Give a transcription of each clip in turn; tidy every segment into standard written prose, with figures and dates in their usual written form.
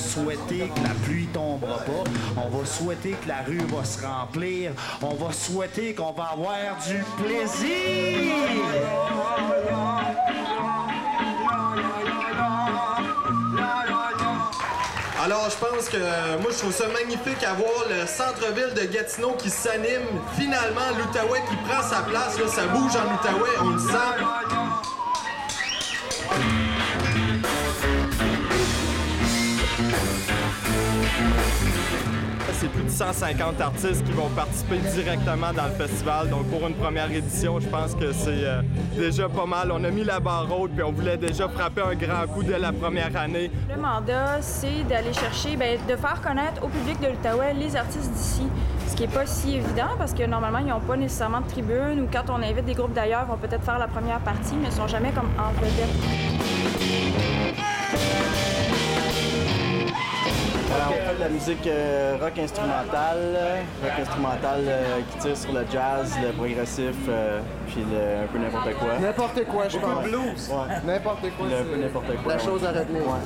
souhaiter que la pluie tombera pas. On va souhaiter que la rue va se remplir. On va souhaiter qu'on va avoir du plaisir. Alors, je pense que moi, je trouve ça magnifique à voir le centre-ville de Gatineau qui s'anime. Finalement, l'Outaouais qui prend sa place. Là, ça bouge en Outaouais, on le sent. C'est plus de 150 artistes qui vont participer directement dans le festival. Donc, pour une première édition, je pense que c'est déjà pas mal. On a mis la barre haute, puis on voulait déjà frapper un grand coup dès la première année. Le mandat, c'est d'aller chercher, de faire connaître au public de l'Outaouais les artistes d'ici. Ce qui n'est pas si évident parce que normalement, ils n'ont pas nécessairement de tribune ou quand on invite des groupes d'ailleurs, ils vont peut-être faire la première partie, mais ils ne sont jamais comme en vedette. Alors, on fait de la musique rock instrumentale qui tire sur le jazz, le progressif, puis un peu n'importe quoi. N'importe quoi, je pense. Blues. Ouais. N'importe quoi. Un peu n'importe quoi. La chose à retenir. Ouais.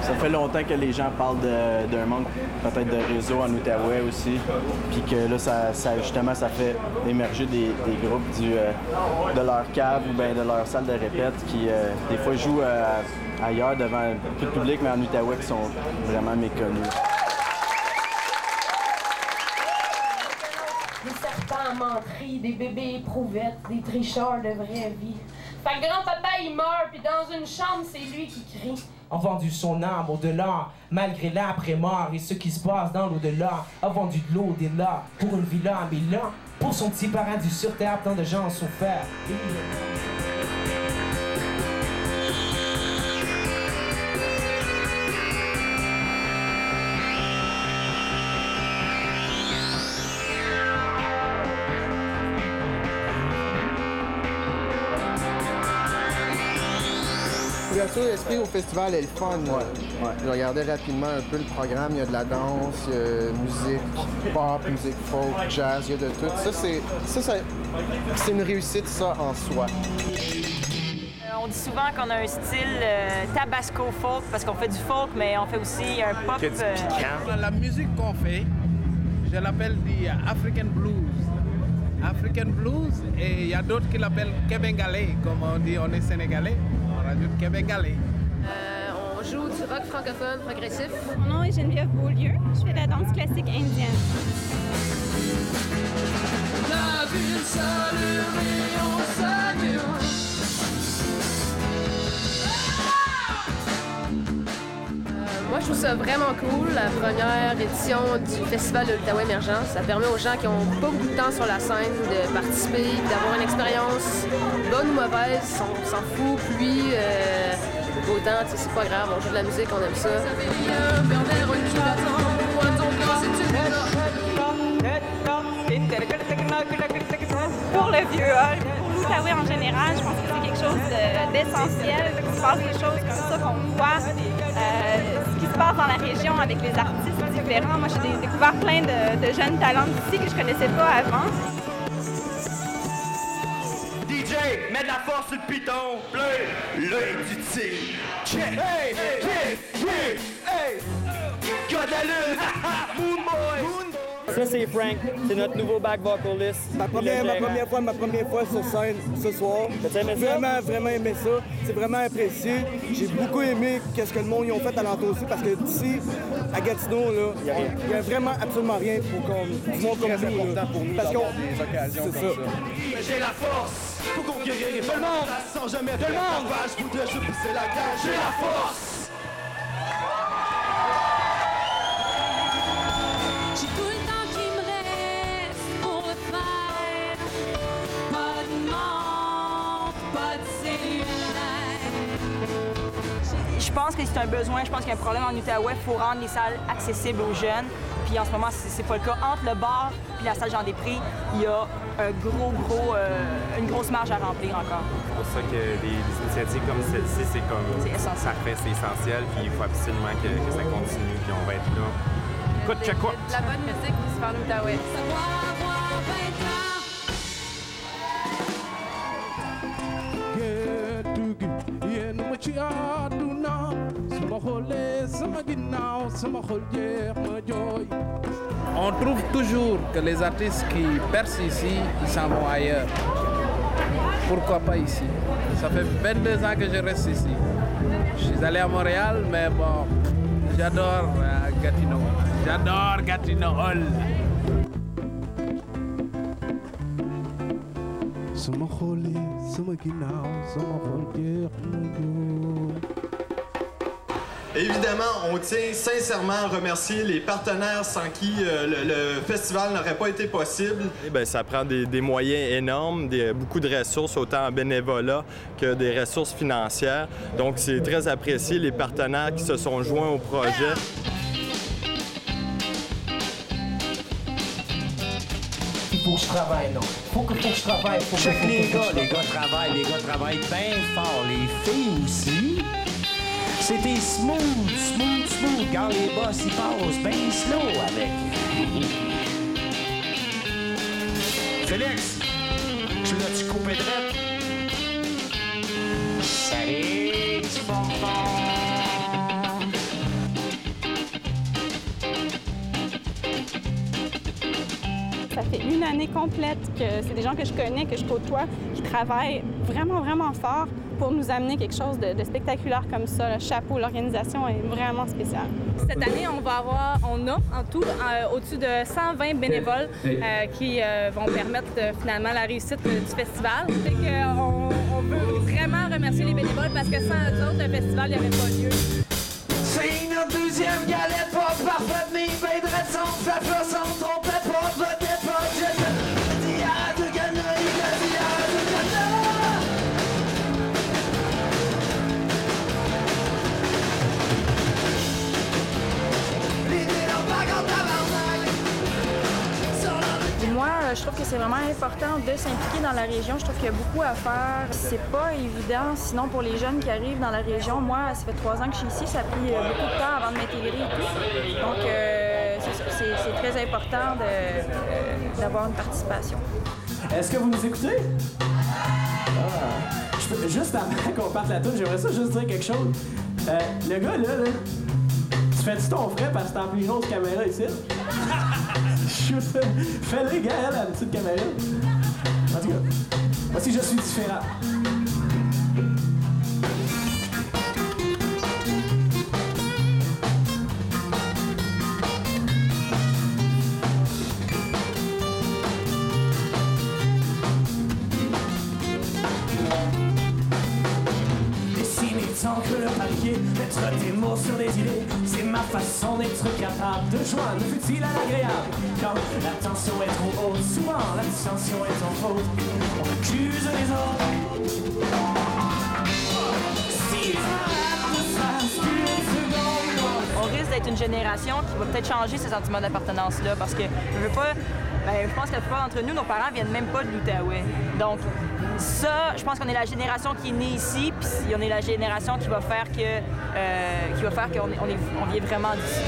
Ça fait longtemps que les gens parlent d'un manque peut-être de réseau en Outaouais aussi, puis que là, ça justement, ça fait émerger des groupes de leur cave ou bien de leur salle de répète qui, des fois, jouent ailleurs devant peu de public, mais en Outaouais qui sont vraiment méconnus. Des serpents menteries, des bébés éprouvettes, des tricheurs de vraie vie. Fait que grand-papa, il meurt, puis dans une chambre, c'est lui qui crie. A vendu son âme au-delà, malgré l'après-mort et ce qui se passe dans l'au-delà. A vendu de l'au-delà pour une villa à Milan, pour son petit paradis sur terre, tant de gens ont souffert. L'ouverture d'esprit au festival est le fun. Ouais. Je regardais rapidement un peu le programme. Il y a de la danse, musique pop, musique folk, jazz, il y a de tout. Ça, c'est une réussite, ça, en soi. On dit souvent qu'on a un style tabasco folk parce qu'on fait du folk, mais on fait aussi un pop. La musique qu'on fait, je l'appelle du African Blues. African Blues, et il y a d'autres qui l'appellent Kebengalais, comme on dit, on est sénégalais. On rajoute Kebengalais. On joue du rock francophone progressif. Mon nom est Geneviève Beaulieu. Je fais de la danse classique indienne. La ville s'allume et on s'anime. Moi, je trouve ça vraiment cool, la première édition du Festival de l'Outaouais émergent. Ça permet aux gens qui n'ont pas beaucoup de temps sur la scène de participer, d'avoir une expérience bonne ou mauvaise, on s'en fout, pluie, beau temps, c'est pas grave, on joue de la musique, on aime ça. Pour le vieux hall, pour l'Outaouais en général, je pense que c'est quelque chose d'essentiel, qu'il se passe des choses comme ça, qu'on voit ce qui se passe dans la région avec les artistes différents. Moi, j'ai découvert plein de jeunes talents d'ici que je connaissais pas avant. DJ, mets de la force sur le piton, bleu, l'œil du tigre. Check, hey, hey, hey, hey, God la lune, Moon Boy. Ça, c'est Frank. C'est notre nouveau back vocalist. Ma première fois sur scène ce soir. Vraiment aimé ça. C'est vraiment apprécié. J'ai beaucoup aimé ce que le monde y ont fait alentour aussi parce que d'ici, à Gatineau, il y a vraiment absolument rien pour qu'on du monde comme nous. C'est important pour nous d'avoir des occasions comme ça. J'ai la force pour conquérir tout le monde. Sans jamais tout le monde. Je voudrais juste pousser la cage. J'ai la force. Je pense que c'est un besoin, je pense qu'il y a un problème en Outaouais, il faut rendre les salles accessibles aux jeunes. Puis en ce moment, c'est pas le cas. Entre le bar et la salle Jean-Després, il y a une grosse marge à remplir encore. C'est pour ça que des initiatives comme celle-ci, c'est essentiel. C'est essentiel, puis il faut absolument que ça continue, puis on va être là. Écoute, check quoi? La bonne musique qui se fait en Outaouais. Yeah. On trouve toujours que les artistes qui percent ici, ils s'en vont ailleurs. Pourquoi pas ici? Ça fait 22 ans que je reste ici. Je suis allé à Montréal, mais bon, j'adore Gatineau. J'adore Gatineau. Évidemment, on tient sincèrement à remercier les partenaires sans qui le festival n'aurait pas été possible. Bien, ça prend des moyens énormes, beaucoup de ressources, autant en bénévolat que des ressources financières. Donc, c'est très apprécié, les partenaires qui se sont joints au projet. Faut que je travaille, non. Faut que je travaille. Check les gars travaillent bien fort. Les filles aussi. C'était smooth. Quand les boss, ils passent bien slow avec. Félix, tu l'as-tu coupé drette? Salut, petit bonbon. Ça fait une année complète que c'est des gens que je connais, que je côtoie, qui travaillent vraiment, vraiment fort pour nous amener quelque chose de spectaculaire comme ça. Le chapeau, l'organisation est vraiment spéciale. Cette année, on a en tout au-dessus de 120 bénévoles qui vont permettre finalement la réussite du festival. C'est qu'on veut vraiment remercier les bénévoles parce que sans eux autres, le festival n'y aurait pas lieu. C'est notre deuxième galette, pas parfaite, mais ben de récente, ça fait sans trompette, pas peut-être pas, je dis à de Ghana, il dit à de Ghana. Moi, je trouve que c'est vraiment important de s'impliquer dans la région. Je trouve qu'il y a beaucoup à faire. C'est pas évident, sinon pour les jeunes qui arrivent dans la région. Moi, ça fait 3 ans que je suis ici, ça a pris beaucoup de temps avant de m'intégrer et tout. Donc, c'est très important d'avoir une participation. Est-ce que vous nous écoutez? Juste avant qu'on parte la toune, j'aimerais ça juste dire quelque chose. Le gars, là, tu fais-tu ton frais parce que t'as plus grosse caméra ici? Fais-le, gars, la petite caméra. En tout cas, voici Je suis différent. Que le papier, mettre tes mots sur des idées, c'est ma façon d'être capable de joindre le futile à l'agréable. Quand la tension est trop haute, souvent la tension est en faute, on accuse les autres. Si on risque d'être une génération qui va peut-être changer ce sentiment d'appartenance-là parce que je veux pas. Je pense que la plupart d'entre nous, nos parents viennent même pas de l'Outaouais. Donc, ça, je pense qu'on est la génération qui est née ici, puis on est la génération qui va faire qu'on vient vraiment d'ici.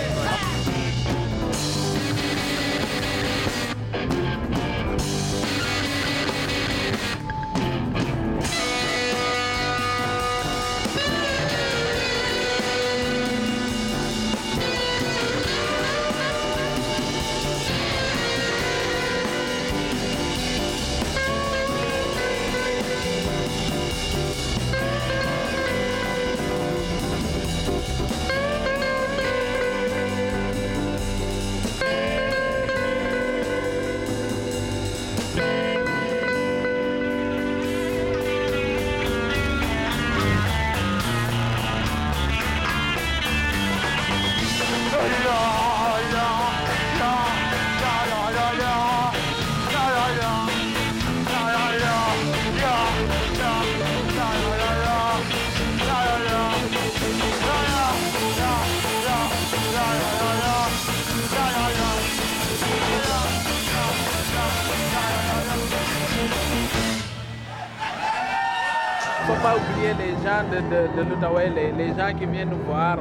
Il ne faut pas oublier les gens de l'Outaouais, les gens qui viennent nous voir,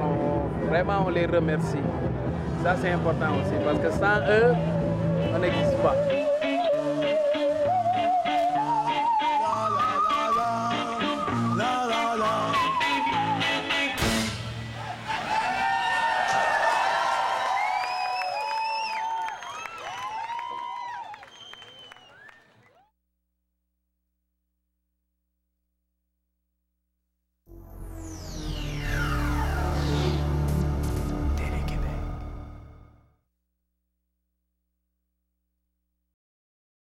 vraiment on les remercie. Ça c'est important aussi parce que sans eux, on n'existe pas.